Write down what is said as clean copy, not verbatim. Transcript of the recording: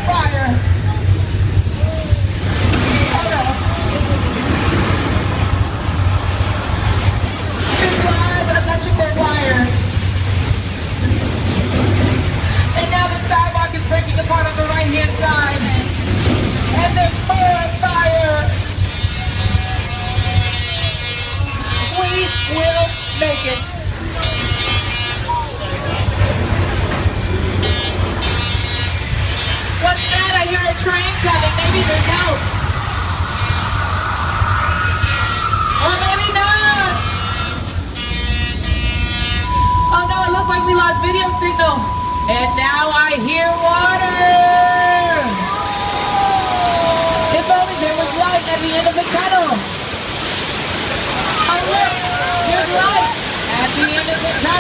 fire. Oh no. Big live electrical wire. And now the sidewalk is breaking apart on the right-hand side. And there's more fire. We will make it. What's that? I hear a train coming. Maybe there's help. Or maybe not. Oh no, it looks like we lost video signal. And now I hear water. If only there was light at the end of the tunnel. Oh look, there's light at the end of the tunnel.